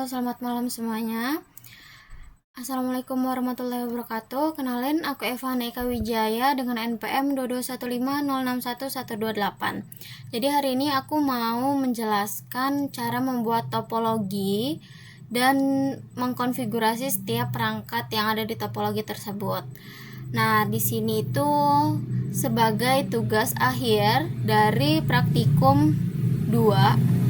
Halo, selamat malam semuanya. Assalamualaikum warahmatullahi wabarakatuh. Kenalin, aku Eva Eka Wijaya dengan NPM 22150611128. Jadi hari ini aku mau menjelaskan cara membuat topologi dan mengkonfigurasi setiap perangkat yang ada di topologi tersebut. Nah, di sini itu sebagai tugas akhir dari praktikum 2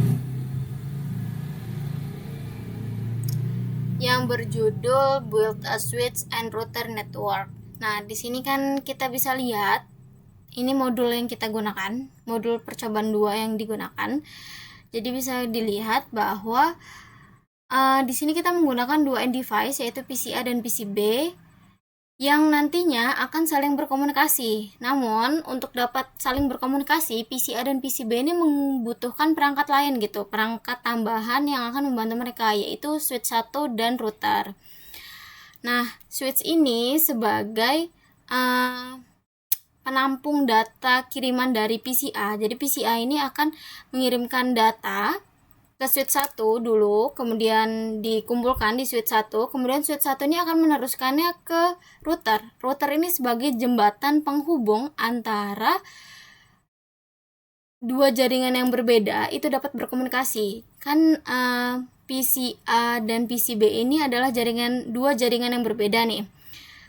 yang berjudul Build a Switch and Router Network. Nah, di sini kan kita bisa lihat ini modul yang kita gunakan, modul percobaan 2 yang digunakan. Jadi bisa dilihat bahwa di sini kita menggunakan dua end device, yaitu PCA dan PCB, yang nantinya akan saling berkomunikasi. Namun, untuk dapat saling berkomunikasi, PCA dan PCB ini membutuhkan perangkat lain gitu, perangkat tambahan yang akan membantu mereka, yaitu switch 1 dan router. Nah, switch ini sebagai penampung data kiriman dari PCA. Jadi PCA ini akan mengirimkan data ke switch 1 dulu, kemudian dikumpulkan di switch 1, kemudian switch 1 ini akan meneruskannya ke router. Router ini sebagai jembatan penghubung antara dua jaringan yang berbeda itu dapat berkomunikasi. Kan PCA dan PCB ini adalah dua jaringan yang berbeda nih,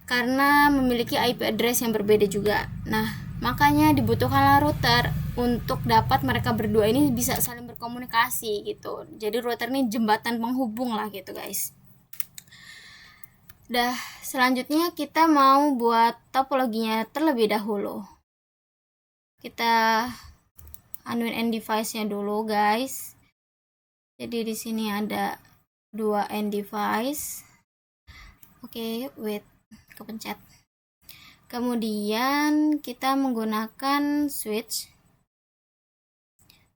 karena memiliki IP address yang berbeda juga. Nah, makanya dibutuhkanlah router untuk dapat mereka berdua ini bisa saling berkomunikasi gitu. Jadi router ini jembatan penghubung lah gitu guys. Selanjutnya kita mau buat topologinya terlebih dahulu. Kita anuin end device-nya dulu guys. Jadi di sini ada dua end device. Oke, wait, kepencet. Kemudian kita menggunakan switch.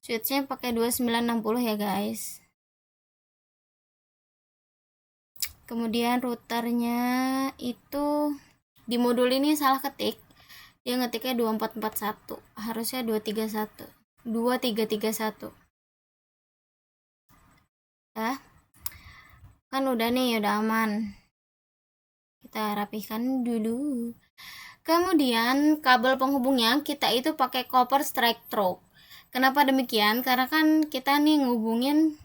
Switchnya pakai 2960 ya guys. Kemudian routernya itu di modul ini salah ketik. Dia ngetiknya 2441. Harusnya 231. 2331. Ya. Kan udah nih, udah aman. Kita rapihkan dulu. Kemudian kabel penghubungnya kita itu pakai copper strike through. Kenapa demikian? Karena kan kita nih ngubungin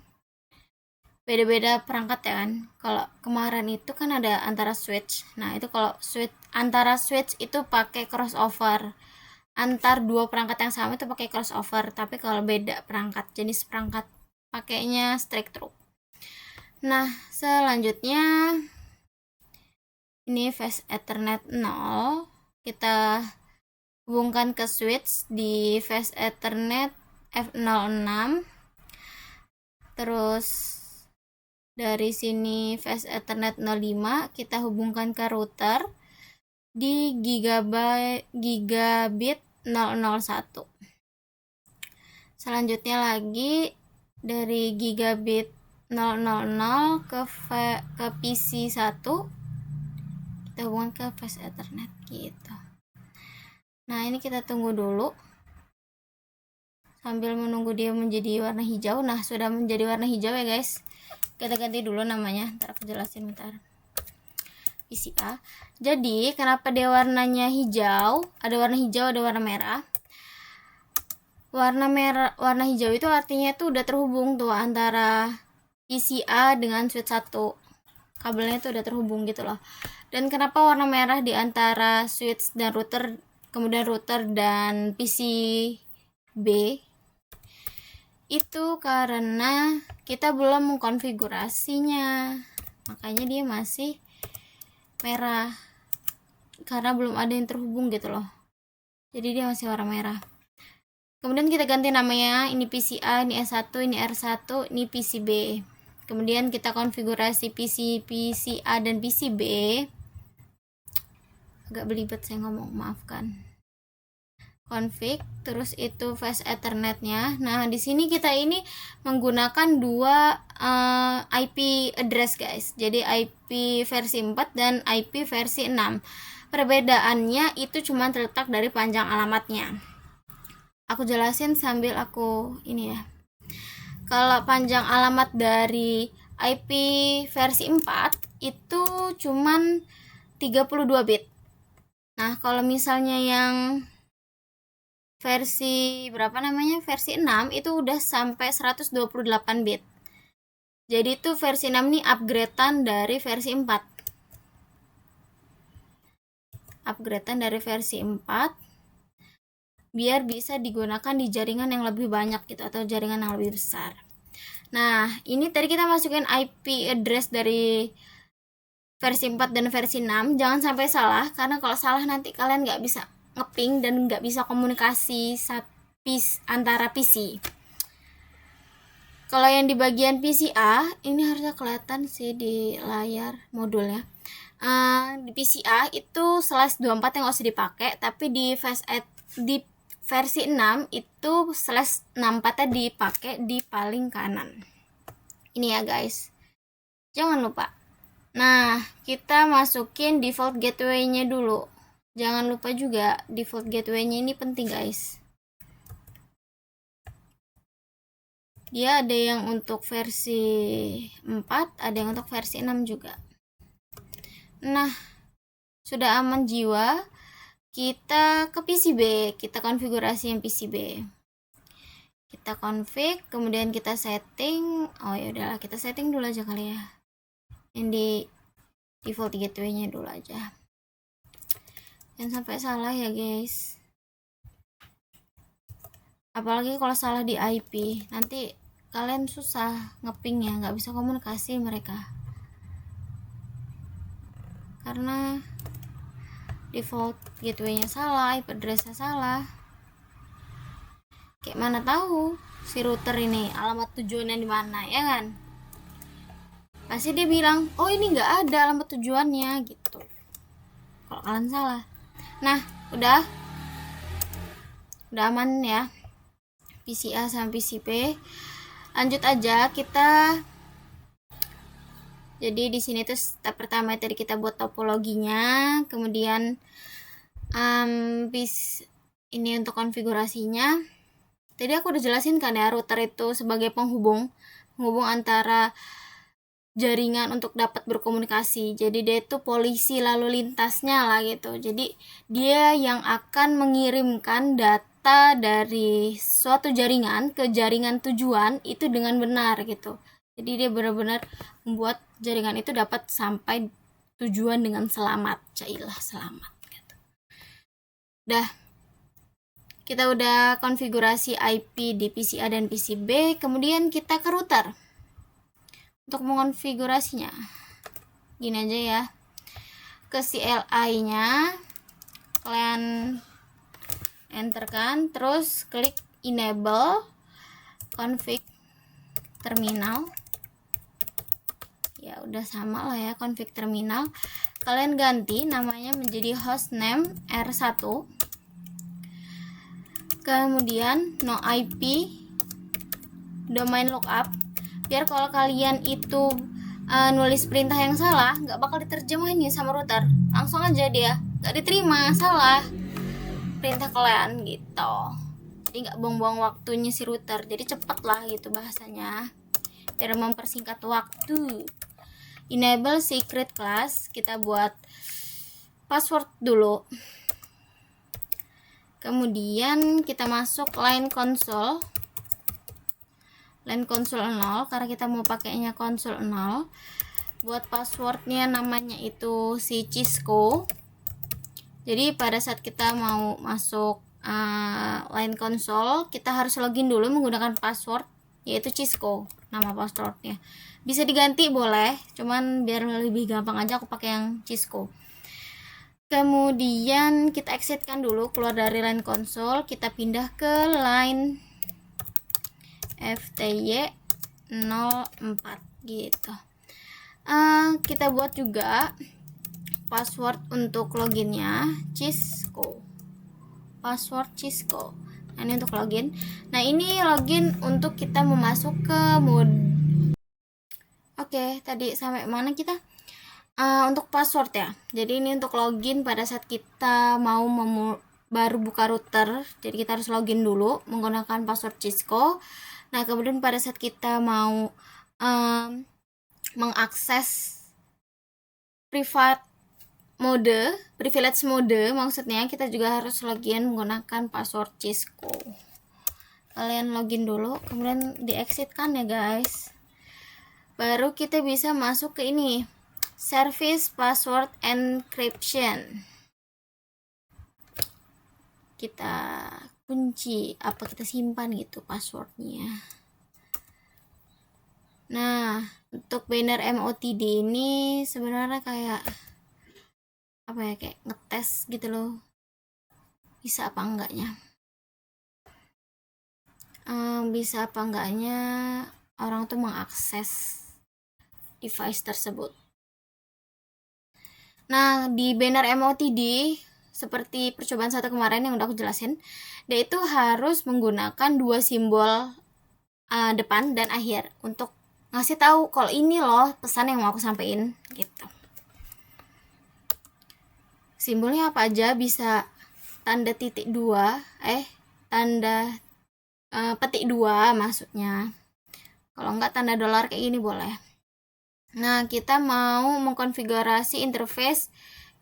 beda-beda perangkat ya kan. Kalau kemarin itu kan ada antara switch. Nah, itu kalau antara switch itu pakai crossover. Antar dua perangkat yang sama itu pakai crossover, tapi kalau beda perangkat, jenis perangkat, pakainya strike through. Nah, selanjutnya ini fast Ethernet 0. Kita hubungkan ke switch di fast Ethernet F06. Terus dari sini fast Ethernet 05 kita hubungkan ke router di gigabit 001. Selanjutnya lagi dari gigabit 000 ke PC 1 kita hubungkan ke fast Ethernet gitu. Nah, ini kita tunggu dulu sambil menunggu dia menjadi warna hijau. Nah, sudah menjadi warna hijau ya guys. Kita ganti dulu namanya, ntar aku jelasin bentar. PCA. Jadi kenapa dia warnanya hijau? Ada warna hijau, ada warna merah. Warna hijau itu artinya tuh udah terhubung tuh antara PCA dengan switch 1. Kabelnya tuh udah terhubung gitu loh. Dan kenapa warna merah di antara switch dan router, kemudian router dan PCB? Itu karena kita belum mengkonfigurasinya. Makanya dia masih merah. Karena belum ada yang terhubung gitu loh. Jadi dia masih warna merah. Kemudian kita ganti namanya, ini PCA, ini S1, ini R1, ini PCB. Kemudian kita konfigurasi PCA dan PCB. Agak belibet saya ngomong, maafkan. Config, terus itu fast Ethernetnya. Nah, di sini kita ini menggunakan dua IP address guys. Jadi IP versi 4 dan IP versi 6. Perbedaannya itu cuma terletak dari panjang alamatnya. Aku jelasin sambil aku ini ya. Kalau panjang alamat dari IP versi 4 itu cuman 32 bit. Nah, kalau misalnya yang versi versi 6 itu udah sampai 128 bit. Jadi itu versi 6 nih upgradean dari versi 4. Upgradean dari versi 4 biar bisa digunakan di jaringan yang lebih banyak gitu, atau jaringan yang lebih besar. Nah, ini tadi kita masukin IP address dari versi 4 dan versi 6. Jangan sampai salah, karena kalau salah nanti kalian nggak bisa ngeping dan nggak bisa komunikasi antara PC. Kalau yang di bagian PCA, ini harusnya kelihatan sih di layar modulnya. Di PCA itu /24 yang nggak usah dipakai, tapi di versi 6 itu /64 nya dipakai di paling kanan. Ini ya guys, jangan lupa. Nah, kita masukin default gateway-nya dulu. Jangan lupa juga default gateway-nya ini penting guys. Dia ada yang untuk versi 4, ada yang untuk versi 6 juga. Nah, sudah aman jiwa. Kita ke PCB, kita konfigurasi yang PCB. Kita config, kemudian kita setting. Oh ya udahlah, kita setting dulu aja kali ya. Yang di default gateway-nya dulu aja. Jangan sampai salah ya guys. Apalagi kalau salah di IP, nanti kalian susah ngepingnya, nggak bisa komunikasi mereka. Karena default gateway-nya salah, IP address-nya salah. Kayak mana tahu si router ini alamat tujuannya di mana, ya kan? Pasti dia bilang, oh ini nggak ada alamat tujuannya gitu. Kalau kalian salah. Nah, udah aman ya. PCA sama PCB. Lanjut aja kita. Jadi di sini tuh step pertama tadi kita buat topologinya, kemudian ini untuk konfigurasinya. Tadi aku udah jelasin kan ya, router itu sebagai penghubung antara jaringan untuk dapat berkomunikasi. Jadi dia itu polisi lalu lintasnya lah gitu. Jadi dia yang akan mengirimkan data dari suatu jaringan ke jaringan tujuan itu dengan benar gitu. Jadi dia benar-benar membuat jaringan itu dapat sampai tujuan dengan selamat. Cailah selamat gitu. Kita udah konfigurasi IP di PCA dan PCB, kemudian kita ke router. Untuk mengonfigurasinya gini aja ya, ke CLI-nya kalian enterkan, terus klik enable config terminal. Ya udah sama lah ya, config terminal. Kalian ganti namanya menjadi hostname R1, kemudian no IP domain lookup, biar kalau kalian itu nulis perintah yang salah nggak bakal diterjemahin sama router, langsung aja dia nggak diterima salah perintah kalian gitu. Jadi nggak buang-buang waktunya si router, jadi cepet lah gitu bahasanya, biar mempersingkat waktu. Enable secret class, kita buat password dulu, kemudian kita masuk line console 0 karena kita mau pakainya console 0. Buat passwordnya namanya itu si Cisco. Jadi pada saat kita mau masuk line console, kita harus login dulu menggunakan password yaitu Cisco, nama passwordnya. Bisa diganti boleh, cuman biar lebih gampang aja aku pakai yang Cisco. Kemudian kita exitkan dulu, keluar dari line console, kita pindah ke line FTY 04 gitu. Kita buat juga password untuk loginnya Cisco, password Cisco. Nah, ini untuk login. Nah, ini login untuk kita memasuk ke mode. Oke, tadi sampai mana kita? Untuk password ya. Jadi ini untuk login pada saat kita mau baru buka router. Jadi kita harus login dulu menggunakan password Cisco. Nah, kemudian pada saat kita mau mengakses privilege mode, maksudnya kita juga harus login menggunakan password Cisco. Kalian login dulu, kemudian di exit kan ya guys. Baru kita bisa masuk ke ini, service password encryption. Kita kunci apa, kita simpan gitu passwordnya. Nah, untuk banner MOTD ini sebenarnya kayak apa ya, kayak ngetes gitu loh, bisa apa enggaknya. Bisa apa enggaknya orang tuh mengakses device tersebut. Nah, di banner MOTD seperti percobaan satu kemarin yang udah aku jelasin, dia itu harus menggunakan dua simbol depan dan akhir untuk ngasih tahu kalau ini loh pesan yang mau aku sampaikan gitu. Simbolnya apa aja, bisa tanda titik dua, tanda petik dua maksudnya. Kalau enggak tanda dolar kayak gini boleh. Nah, kita mau mengkonfigurasi interface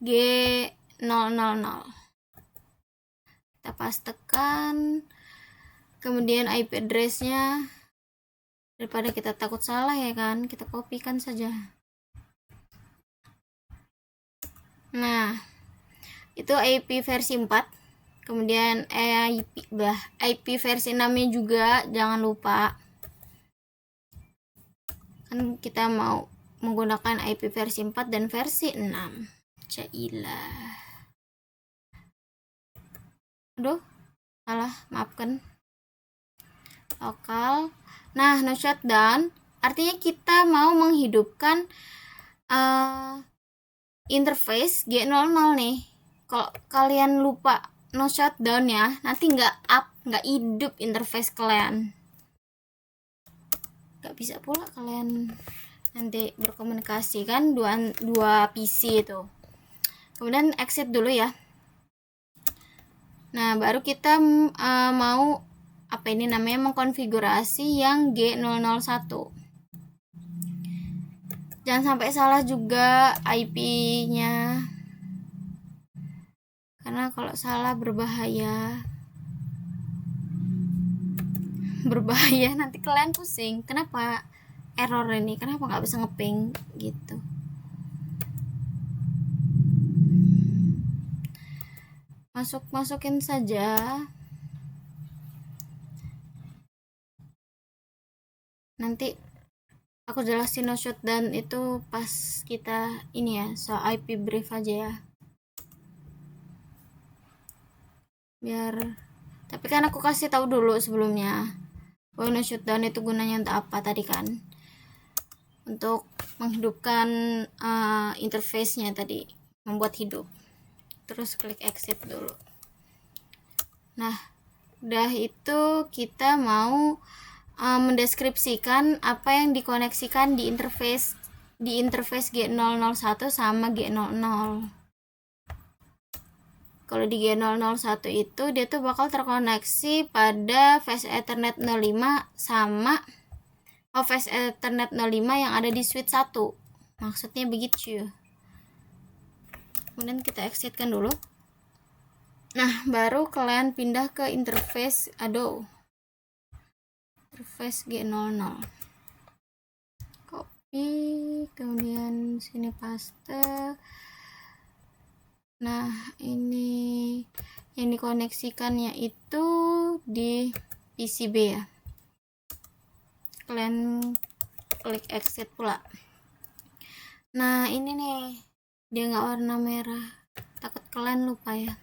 G000. Kita pastekan, kemudian IP address-nya, daripada kita takut salah ya kan, kita kopikan saja. Nah, itu IP versi 4. Kemudian IP versi 6-nya juga jangan lupa. Kan kita mau menggunakan IP versi 4 dan versi 6. Cailah. Aduh, salah, maafkan. Lokal. Nah, no shutdown artinya kita mau menghidupkan interface G00 nih. Kalau kalian lupa no shutdown ya, nanti nggak hidup interface kalian. Nggak bisa pula kalian nanti berkomunikasi kan, dua PC itu. Kemudian exit dulu ya. Nah, baru kita mau apa ini namanya, mengkonfigurasi yang G001. Jangan sampai salah juga IP-nya, karena kalau salah berbahaya nanti kalian pusing, kenapa error ini, kenapa nggak bisa ngeping gitu. Masukin saja. Nanti aku jelasin no shutdown itu pas kita ini ya, soal IP brief aja ya. Biar, tapi kan aku kasih tahu dulu sebelumnya bahwa no shutdown itu gunanya untuk apa tadi kan, untuk menghidupkan interface-nya tadi, membuat hidup. Terus klik exit dulu. Nah, udah itu kita mau mendeskripsikan apa yang dikoneksikan di interface G001 sama G00. Kalau di G001 itu dia tuh bakal terkoneksi pada Fast Ethernet 05 sama Fast Ethernet 05 yang ada di switch 1. Maksudnya begitu. Kemudian kita exitkan dulu. Nah, baru kalian pindah ke interface interface G00. Copy, kemudian sini paste. Nah, ini yang dikoneksikannya itu di PCB ya. Kalian klik exit pula. Nah, ini nih, dia nggak warna merah. Takut kalian lupa ya.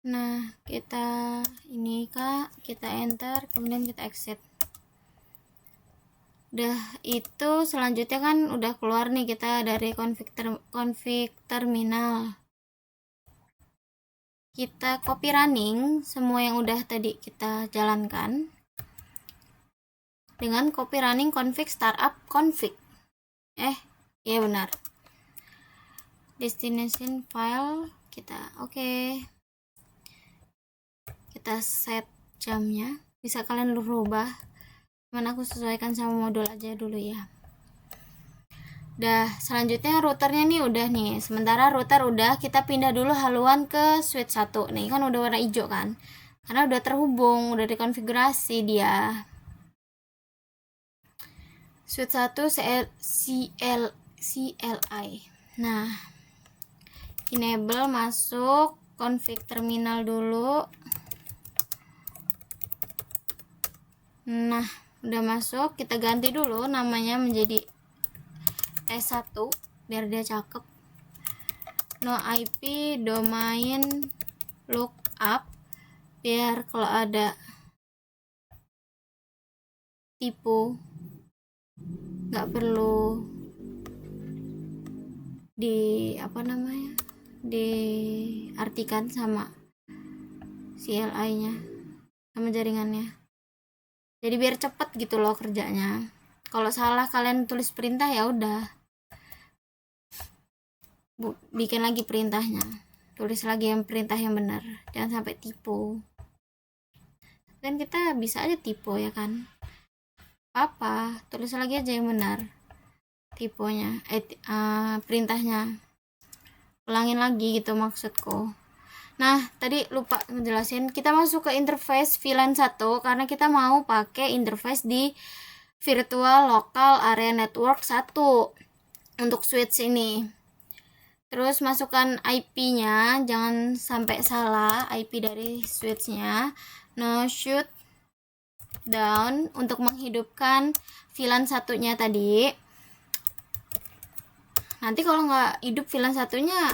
Nah, kita ini Kak, kita enter, kemudian kita exit. Udah itu selanjutnya kan udah keluar nih kita dari config terminal. Kita copy running semua yang udah tadi kita jalankan dengan copy running config startup config. Ya benar. Destination file kita oke. Kita set jamnya, bisa kalian rubah Cuman aku sesuaikan sama modul aja dulu ya. Udah, selanjutnya routernya nih udah nih. Sementara router udah, kita pindah dulu haluan ke switch 1. Nih kan udah warna hijau kan. Karena udah terhubung, udah dikonfigurasi dia. Switch 1 CLI. Nah, enable masuk, config terminal dulu. Nah, udah masuk, kita ganti dulu namanya menjadi S1 biar dia cakep. No IP domain lookup biar kalau ada tipu nggak perlu diartikan sama CLI-nya sama jaringannya. Jadi biar cepet gitu loh kerjanya. Kalau salah kalian tulis perintah ya udah. Bikin lagi perintahnya. Tulis lagi yang perintah yang benar. Jangan sampai tipu. Dan kita bisa aja tipu ya kan. Apa? Tulis lagi aja yang benar. Tipenya, perintahnya. Ulangin lagi gitu maksudku. Nah, tadi lupa ngejelasin, kita masuk ke interface VLAN 1 karena kita mau pakai interface di virtual local area network 1 untuk switch ini. Terus masukkan IP-nya, jangan sampai salah IP dari switch-nya. No shut down untuk menghidupkan VLAN 1-nya tadi. Nanti kalau nggak hidup VLAN 1-nya,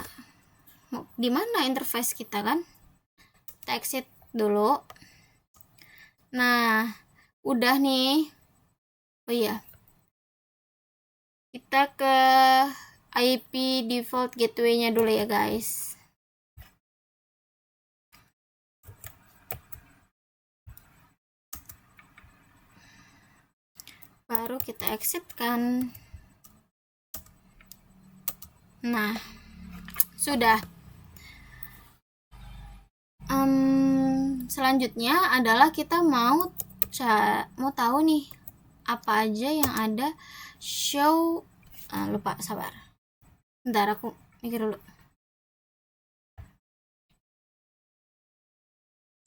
di mana interface kita kan? Kita exit dulu. Nah, udah nih. Oh iya. Kita ke IP default gateway-nya dulu ya, guys. Baru kita exit kan. Nah, sudah. Selanjutnya adalah kita mau tahu nih apa aja yang ada show. Lupa, sabar. Bentar aku mikir dulu.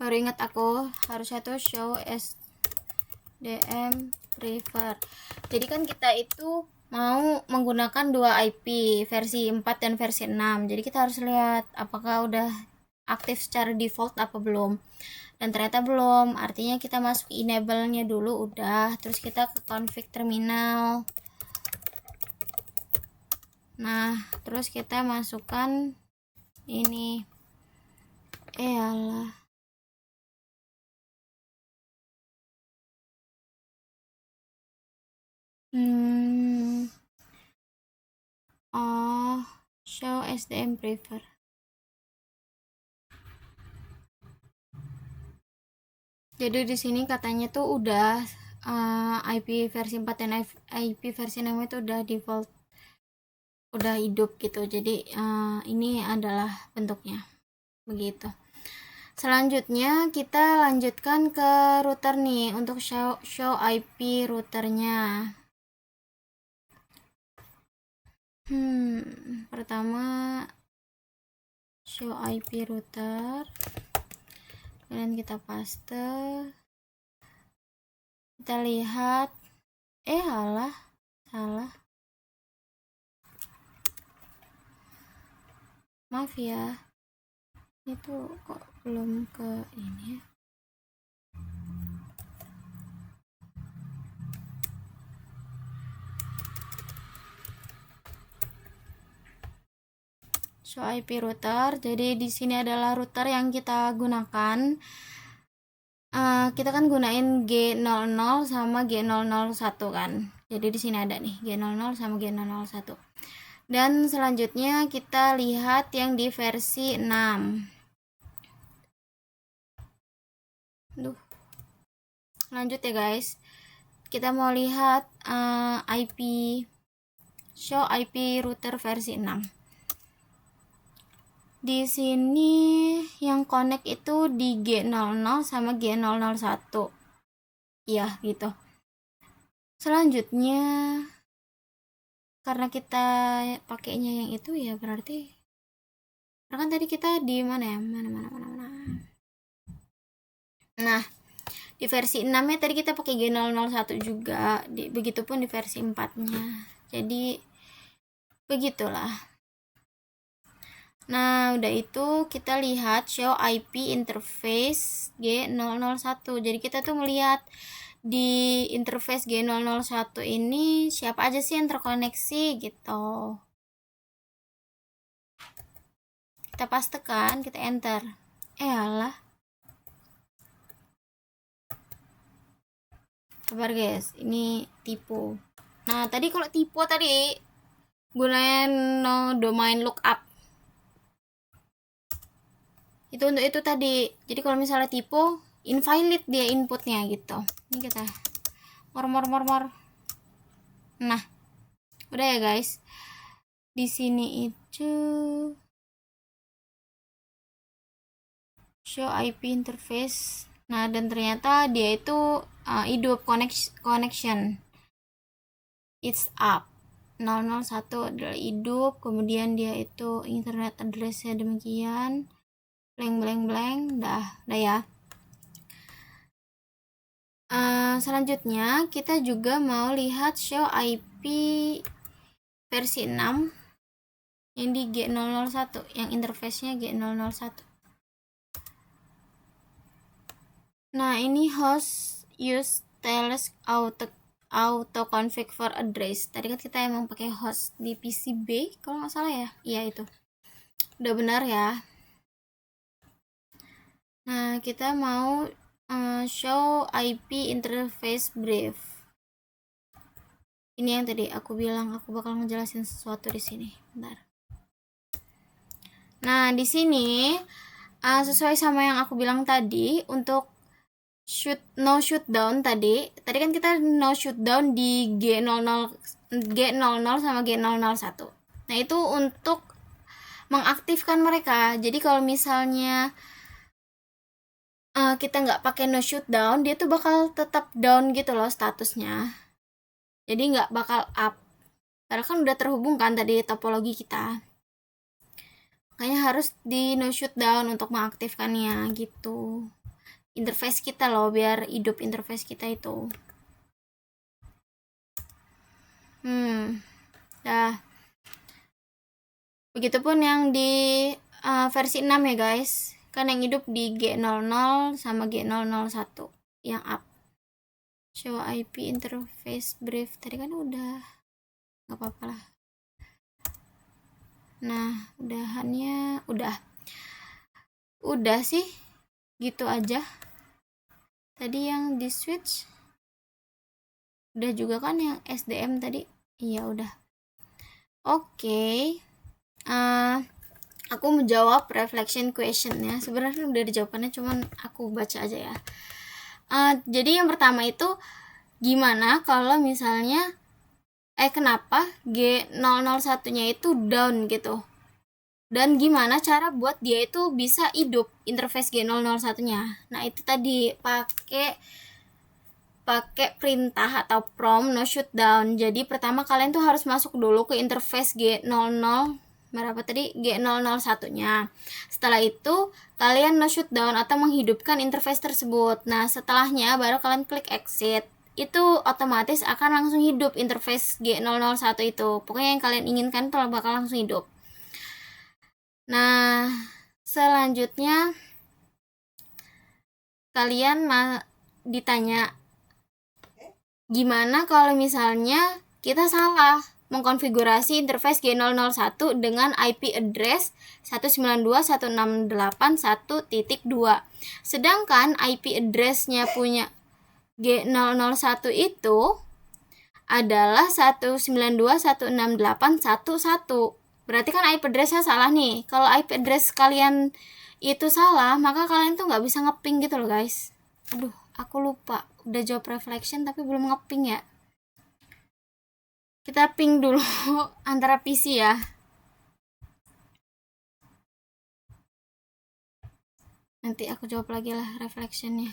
Baru ingat aku harusnya tuh show SDM prefer. Jadi kan kita itu mau menggunakan 2 IP, versi 4 dan versi 6. Jadi kita harus lihat apakah udah aktif secara default apa belum. Dan ternyata belum, artinya kita masuk enable-nya dulu udah, terus kita ke config terminal. Nah, terus kita masukkan ini. Alah. Show SDM prefer. Jadi di sini katanya tuh udah IP versi 4 dan IP versi 6 itu udah default, udah hidup gitu. Jadi ini adalah bentuknya begitu. Selanjutnya kita lanjutkan ke router nih untuk show IP routernya. Pertama show IP router, kemudian kita paste, kita lihat, salah, maaf ya, itu kok belum ke ini ya. Show IP router. Jadi di sini adalah router yang kita gunakan. Kita kan gunain G00 sama G001 kan. Jadi di sini ada nih G00 sama G001. Dan selanjutnya kita lihat yang di versi 6. Lanjut ya guys. Kita mau lihat IP show IP router versi 6. Di sini yang connect itu di G00 sama G001. Iya, gitu. Selanjutnya, karena kita pakainya yang itu ya berarti, karena kan tadi kita di mana ya, mana. Nah, di versi 6 nya tadi kita pakai G001 juga, begitupun di versi 4 nya, jadi begitulah. Nah, udah itu kita lihat show IP interface G001. Jadi kita tuh melihat di interface G001 ini siapa aja sih yang terkoneksi gitu. Kita pastekan, kita enter. Alah. Sabar guys, ini tipe. Nah, tadi kalau tipe tadi gunain no domain lookup. Itu untuk itu tadi. Jadi kalau misalnya tipe invalid dia inputnya gitu. Ini kita mor. Nah, udah ya guys. Di sini itu show IP interface. Nah, dan ternyata dia itu hidup connection. It's up. 001 adalah hidup, kemudian dia itu internet addressnya demikian. Blank. Dah ya. Selanjutnya kita juga mau lihat show IP versi 6 yang di G001, yang interface-nya G001. Nah, ini host use TLS auto config for address. Tadi kan kita emang pakai host di PCB kalau nggak salah ya. Iya itu. Udah benar ya. Nah, kita mau show IP interface brief. Ini yang tadi aku bilang aku bakal ngejelasin sesuatu di sini. Bentar. Nah, di sini sesuai sama yang aku bilang tadi, untuk no shutdown tadi kan kita no shutdown di G00 sama G001. Nah, itu untuk mengaktifkan mereka. Jadi kalau misalnya kita nggak pakai no shutdown, dia tuh bakal tetap down gitu loh statusnya. Jadi nggak bakal up. Karena kan udah terhubung kan tadi topologi kita. Makanya harus di no shutdown untuk mengaktifkannya gitu. Interface kita loh, biar hidup interface kita itu. Dah. Begitupun yang di versi 6 ya guys. Kan yang hidup di G00 sama G001 yang up. Show IP interface brief tadi kan udah, nggak apa-apa lah. Nah, udahannya udah sih gitu aja. Tadi yang di switch udah juga kan, yang SDM tadi. Iya udah. Oke. Aku menjawab reflection question ya. Sebenarnya udah dijawabnya, cuman aku baca aja ya. Jadi yang pertama itu gimana kalau misalnya kenapa G001-nya itu down gitu, dan gimana cara buat dia itu bisa hidup interface G001-nya. Nah, itu tadi pakai perintah atau prompt no shutdown. Jadi pertama kalian tuh harus masuk dulu ke interface G00 berapa tadi, G001-nya. Setelah itu kalian no shutdown atau menghidupkan interface tersebut. Nah, setelahnya baru kalian klik exit. Itu otomatis akan langsung hidup interface G001 itu. Pokoknya yang kalian inginkan tuh bakal langsung hidup. Nah, selanjutnya kalian ditanya gimana kalau misalnya kita salah mengkonfigurasi interface G001 dengan IP address 192.168.1.2. Sedangkan IP address-nya punya G001 itu adalah 192.168.1.1. Berarti kan IP address-nya salah nih. Kalau IP address kalian itu salah, maka kalian tuh nggak bisa ngeping gitu loh guys. Aduh, aku lupa. Udah jawab reflection tapi belum ngeping ya. Kita ping dulu antara PC ya. Nanti aku jawab lagi lah reflectionnya.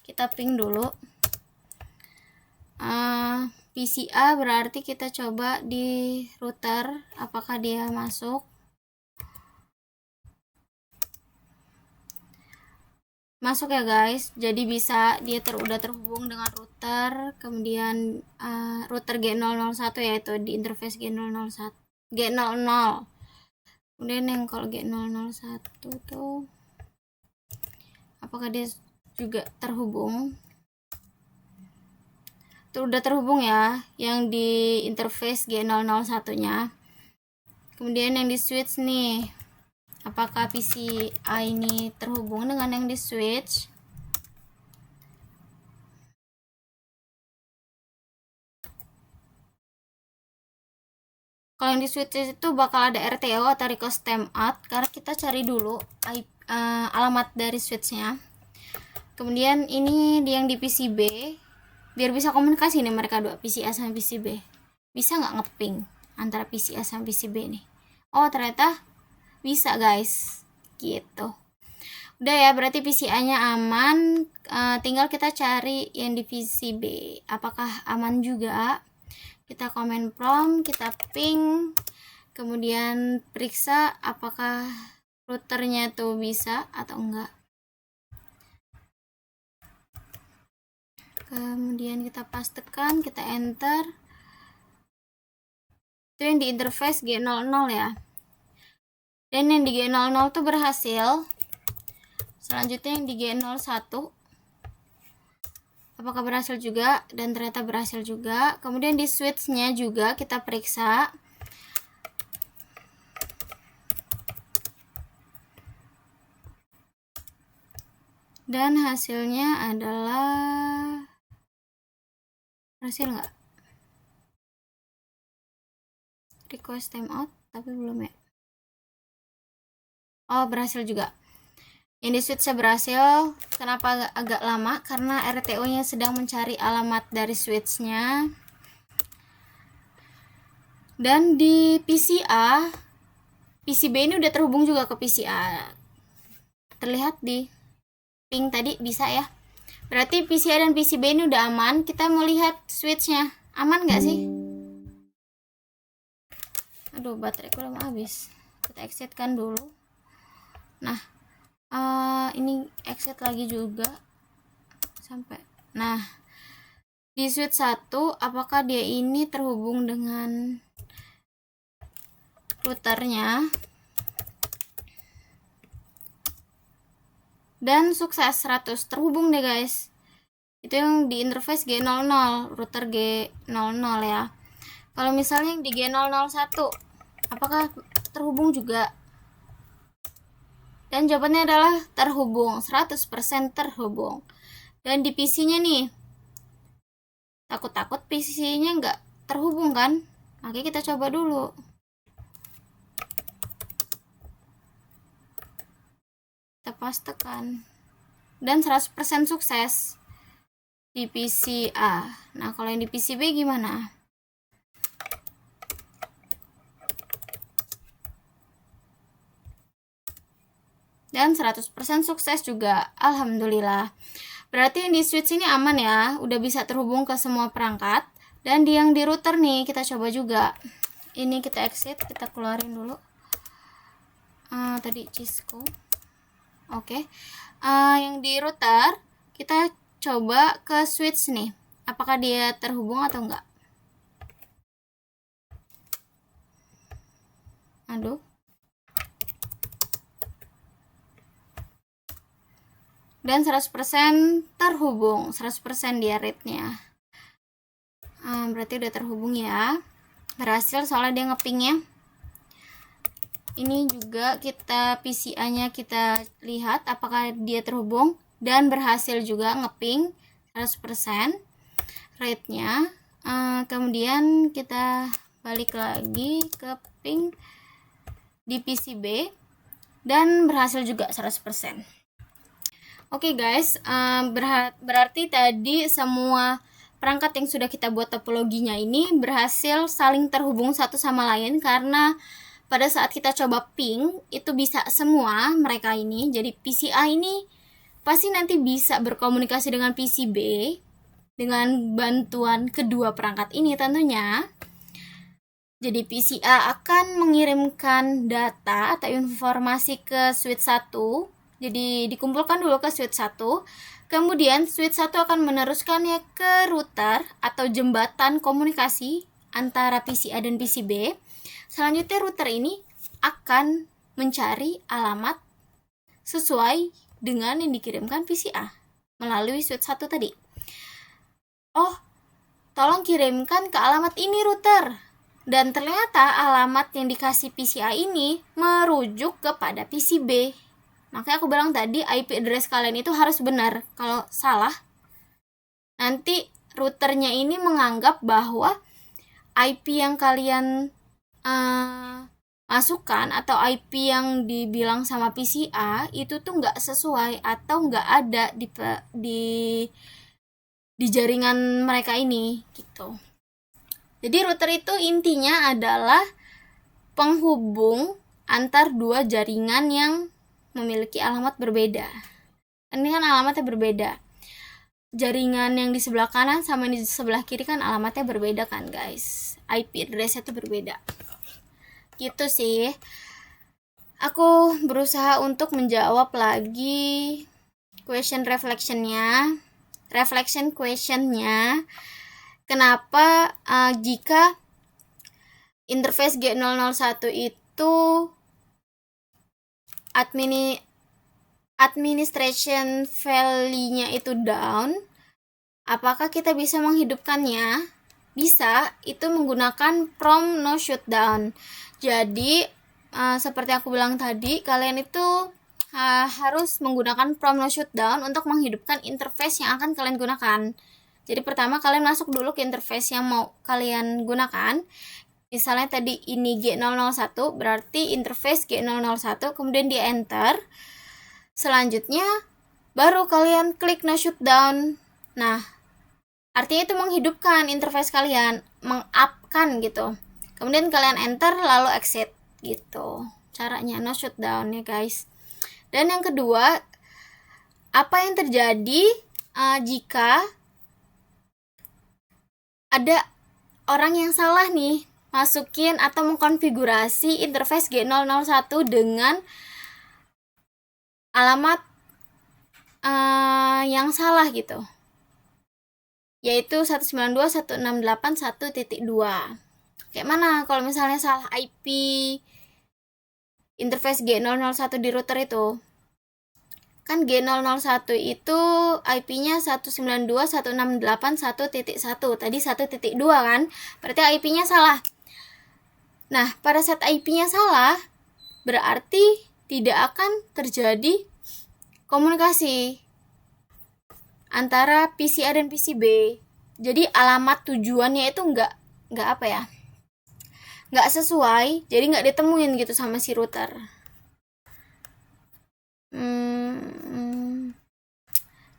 Kita ping dulu. PCA berarti kita coba di router apakah dia masuk. Masuk ya guys, jadi bisa dia udah terhubung dengan router, kemudian router G001 yaitu di interface G001 G00. Kemudian yang kalau G001 tuh apakah dia juga terhubung? Tuh udah terhubung ya yang di interface G001 nya. Kemudian yang di switch nih, apakah PCA ini terhubung dengan yang di switch? Kalau yang di switch itu bakal ada RTO atau request timeout, karena kita cari dulu alamat dari switchnya. Kemudian ini yang di PCB, biar bisa komunikasi nih mereka dua, PCA sama PCB. Bisa nggak ngeping antara PCA sama PCB nih? Oh ternyata bisa guys, gitu. Udah ya, berarti PCA-nya aman. Tinggal kita cari yang di PCB, apakah aman juga. Kita comment prompt, kita ping, kemudian periksa apakah routernya tuh bisa atau enggak. Kemudian kita pastekan, kita enter. Itu yang di interface G00 ya. Dan yang di G00 tuh berhasil. Selanjutnya yang di G01, apakah berhasil juga? Dan ternyata berhasil juga. Kemudian di switch-nya juga kita periksa. Dan hasilnya adalah berhasil nggak? Request timeout, tapi belum ya. Oh, berhasil juga. Yang di switch berhasil. Kenapa agak lama? Karena RTO-nya sedang mencari alamat dari switch-nya. Dan di PCA, PCB ini udah terhubung juga ke PCA. Terlihat di ping tadi bisa ya. Berarti PCA dan PCB ini udah aman. Kita mau lihat switch-nya. Aman nggak sih? Aduh, bateraiku udah mau habis. Kita exit-kan dulu. Nah, ini exit lagi juga sampai. Nah, di switch 1 apakah dia ini terhubung dengan routernya? Dan sukses 100 terhubung deh guys. Itu yang di interface G00, router G00 ya. Kalau misalnya yang di G001 apakah terhubung juga? Dan jawabannya adalah terhubung, 100% terhubung. Dan di PC-nya nih, takut-takut PC-nya nggak terhubung kan? Oke, kita coba dulu. Kita pastekan. Dan 100% sukses di PCA. Nah, kalau yang di PCB gimana? Dan 100% sukses juga, alhamdulillah. Berarti yang di switch ini aman ya, udah bisa terhubung ke semua perangkat. Dan yang di router nih kita coba juga. Ini kita exit, kita keluarin dulu. Tadi Cisco. Oke. Yang di router kita coba ke switch nih. Apakah dia terhubung atau enggak? Aduh. Dan 100% terhubung, 100% dia rate-nya. Berarti udah terhubung ya. Berhasil soalnya dia ngepingnya. Ini juga kita PCA-nya kita lihat apakah dia terhubung dan berhasil juga ngeping 100% rate-nya. Kemudian kita balik lagi ke ping di PCB dan berhasil juga 100%. Oke guys, berarti tadi semua perangkat yang sudah kita buat topologinya ini berhasil saling terhubung satu sama lain, karena pada saat kita coba ping itu bisa semua mereka ini. Jadi PCA ini pasti nanti bisa berkomunikasi dengan PCB dengan bantuan kedua perangkat ini tentunya. Jadi PCA akan mengirimkan data atau informasi ke switch 1. Jadi dikumpulkan dulu ke switch 1. Kemudian switch 1 akan meneruskannya ke router atau jembatan komunikasi antara PCA dan PCB. Selanjutnya router ini akan mencari alamat sesuai dengan yang dikirimkan PCA melalui switch 1 tadi. Oh, tolong kirimkan ke alamat ini router. Dan ternyata alamat yang dikasih PCA ini merujuk kepada PCB. Makanya aku bilang tadi IP address kalian itu harus benar. Kalau salah, nanti routernya ini menganggap bahwa IP yang kalian masukkan atau IP yang dibilang sama PCA itu tuh nggak sesuai atau nggak ada di jaringan mereka ini gitu. Jadi router itu intinya adalah penghubung antar dua jaringan yang memiliki alamat berbeda. Ini kan alamatnya berbeda. Jaringan yang di sebelah kanan sama yang di sebelah kiri kan alamatnya berbeda kan guys. IP address-nya itu berbeda. Gitu sih. Aku berusaha untuk menjawab lagi question reflection questionnya. Kenapa jika interface G001 itu administration value-nya itu down, apakah kita bisa menghidupkannya? Bisa, itu menggunakan prom no shutdown. Jadi seperti aku bilang tadi, kalian itu harus menggunakan prom no shutdown untuk menghidupkan interface yang akan kalian gunakan. Jadi pertama kalian masuk dulu ke interface yang mau kalian gunakan. Misalnya tadi ini G001, berarti interface G001, kemudian di enter. Selanjutnya baru kalian klik no shutdown. Nah, artinya itu menghidupkan interface kalian, meng-up-kan gitu. Kemudian kalian enter lalu exit gitu. Caranya no shutdown ya guys. Dan yang kedua, apa yang terjadi jika ada orang yang salah nih masukin atau mengkonfigurasi interface G001 dengan alamat yang salah gitu, yaitu 192.168.1.2. Kayak mana kalau misalnya salah IP interface G001 di router itu? Kan G001 itu IP-nya 192.168.1.1. Tadi 1.2 kan? Berarti IP-nya salah. Nah, pada saat IP-nya salah, berarti tidak akan terjadi komunikasi antara PCA dan PCB. Jadi alamat tujuannya itu nggak apa ya? Nggak sesuai, jadi nggak ditemuin gitu sama si router.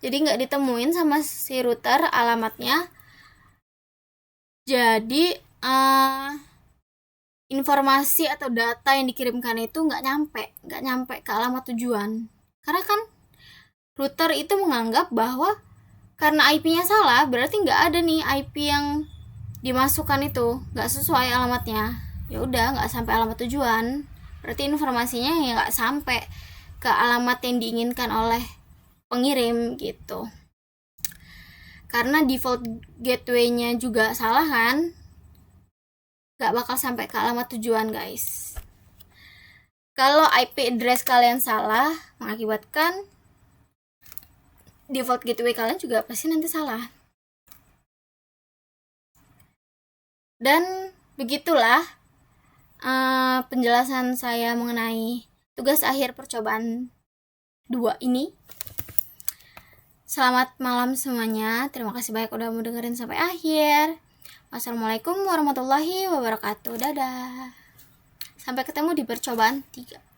Jadi nggak ditemuin sama si router alamatnya. Jadi informasi atau data yang dikirimkan itu nggak nyampe ke alamat tujuan. Karena kan router itu menganggap bahwa karena IP-nya salah, berarti nggak ada nih IP yang dimasukkan itu, nggak sesuai alamatnya. Ya udah, nggak sampai alamat tujuan. Berarti informasinya ya nggak sampai ke alamat yang diinginkan oleh pengirim gitu. Karena default gateway-nya juga salah kan, gak bakal sampai ke alamat tujuan guys. Kalau IP address kalian salah, mengakibatkan default gateway kalian juga pasti nanti salah. Dan begitulah penjelasan saya mengenai tugas akhir percobaan 2 ini. Selamat malam semuanya. Terima kasih banyak udah mau dengerin sampai akhir. Wassalamualaikum warahmatullahi wabarakatuh. Dadah. Sampai ketemu di percobaan 3.